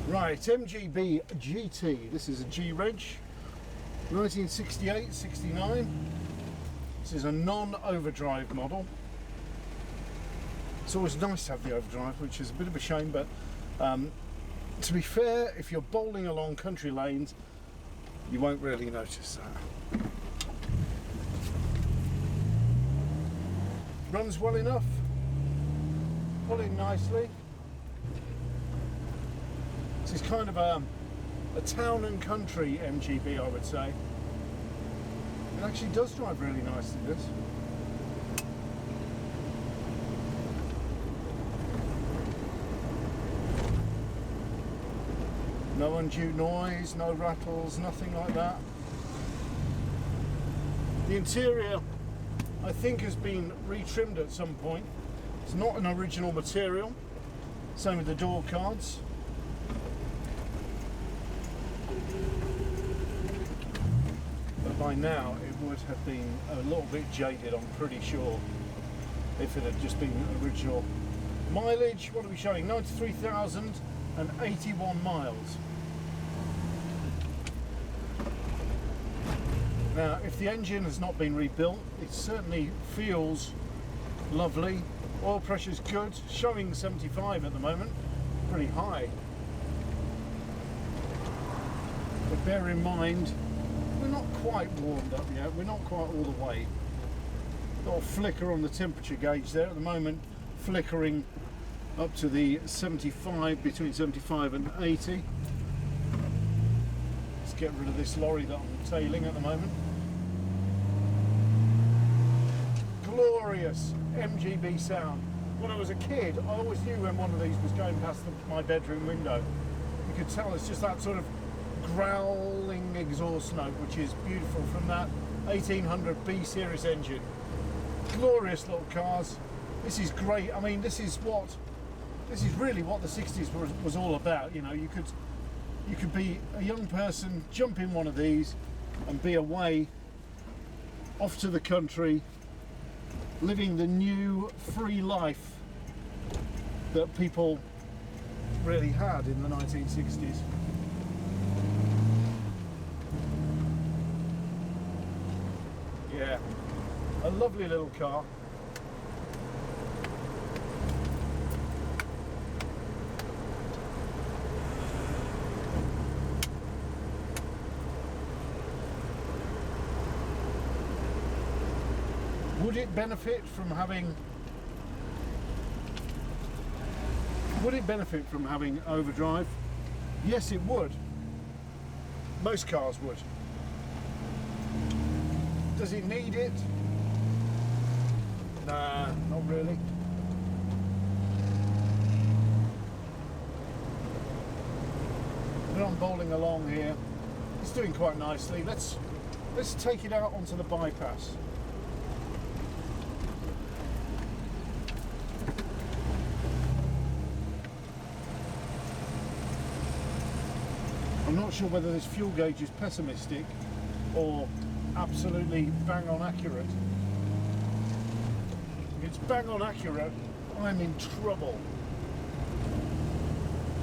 Right, MGB GT. This is a G-Reg, 1968-69. This is a non-overdrive model. It's always nice to have the overdrive, which is a bit of a shame, but to be fair, if you're bowling along country lanes, you won't really notice that. Runs well enough, pulling nicely. This is kind of a town and country MGB, I would say. It actually does drive really nicely, this. No undue noise, no rattles, nothing like that. The interior, I think, has been retrimmed at some point. It's not an original material. Same with the door cards. But by now it would have been a little bit jaded, I'm pretty sure, if it had just been original. Mileage, what are we showing? 93,081 miles. Now, if the engine has not been rebuilt, it certainly feels lovely. Oil pressure's good, showing 75 at the moment, pretty high. But bear in mind, we're not quite warmed up yet, we're not quite all the way. Got a flicker on the temperature gauge there at the moment, flickering up to the 75, between 75 and 80. Let's get rid of this lorry that I'm tailing at the moment. Glorious MGB sound. When I was a kid, I always knew when one of these was going past my bedroom window. You could tell it's just that sort of growling exhaust note, which is beautiful from that 1800 B series engine. Glorious little cars. This is great. I mean, this is really what the 60s was all about. You know, you could be a young person, jump in one of these and be away off to the country, living the new free life that people really had in the 1960s. Yeah, a lovely little car. Would it benefit from having overdrive? Yes, it would. Most cars would. Does it need it? Nah, not really. But I'm bowling along here. It's doing quite nicely. Let's take it out onto the bypass. I'm not sure whether this fuel gauge is pessimistic or absolutely bang on accurate. If it's bang on accurate, I'm in trouble.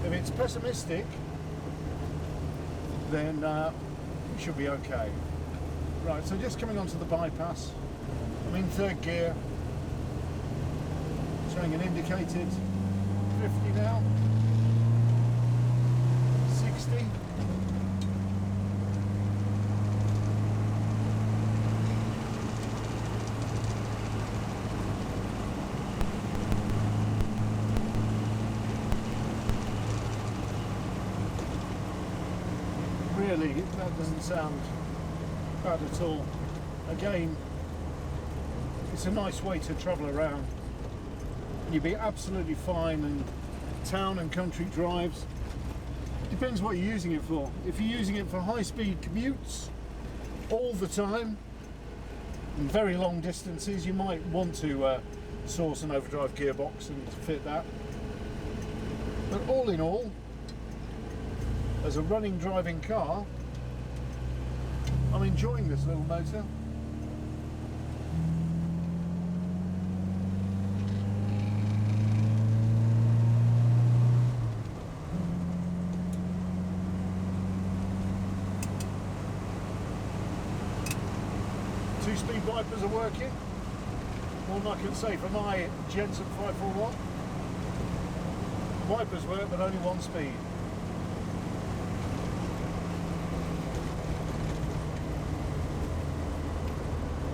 If it's pessimistic, then we should be okay. Right, so just coming onto the bypass. I'm in third gear, showing an indicated 50 now, 60. Really, that doesn't sound bad at all. Again, it's a nice way to travel around. You'd be absolutely fine in town and country drives. Depends what you're using it for. If you're using it for high-speed commutes all the time, and very long distances, you might want to source an overdrive gearbox and fit that. But all in all, as a running driving car, I'm enjoying this little motor. 2-speed wipers are working. More than I can say for my Jensen 541. Wipers work, but only 1 speed.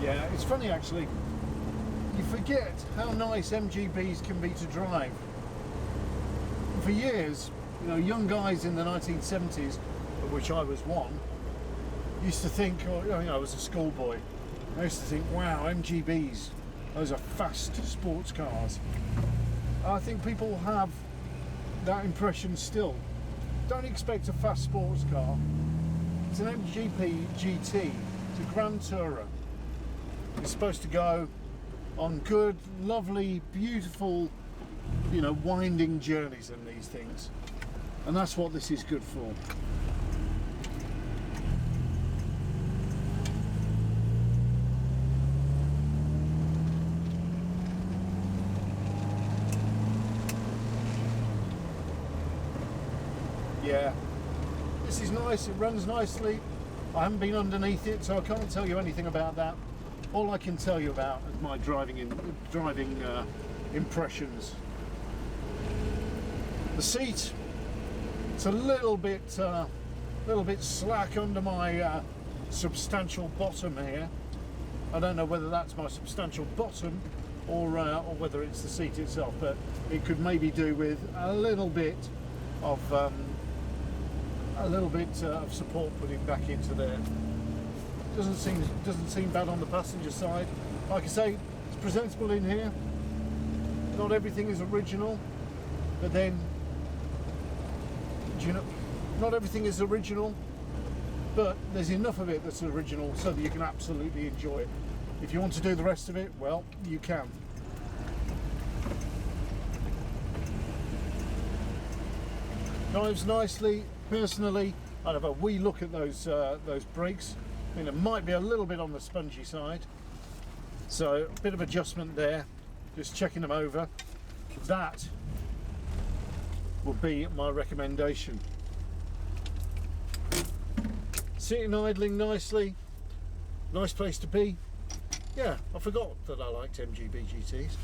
Yeah, it's funny actually. You forget how nice MGBs can be to drive. For years, you know, young guys in the 1970s, of which I was one, used to think, or, you know, I was a schoolboy, I used to think, wow, MGBs, those are fast sports cars. I think people have that impression still. Don't expect a fast sports car. It's an MGB GT, it's a Grand Tourer. It's supposed to go on good, lovely, beautiful, you know, winding journeys in these things. And that's what this is good for. Yeah, this is nice, it runs nicely. I haven't been underneath it, so I can't tell you anything about that. All I can tell you about is my driving impressions. The seat, it's a little bit slack under my substantial bottom here. I don't know whether that's my substantial bottom or whether it's the seat itself, but it could maybe do with a little bit of support putting back into there. Doesn't seem bad on the passenger side. Like I say, it's presentable in here. Not everything is original, but then, do you know, not everything is original, but there's enough of it that's original so that you can absolutely enjoy it. If you want to do the rest of it, well, you can. Drives nicely. Personally, I'd have a wee look at those brakes. I mean, it might be a little bit on the spongy side, so a bit of adjustment there, just checking them over. That would be my recommendation. Sitting idling nicely, nice place to be. Yeah, I forgot that I liked MGB GTs.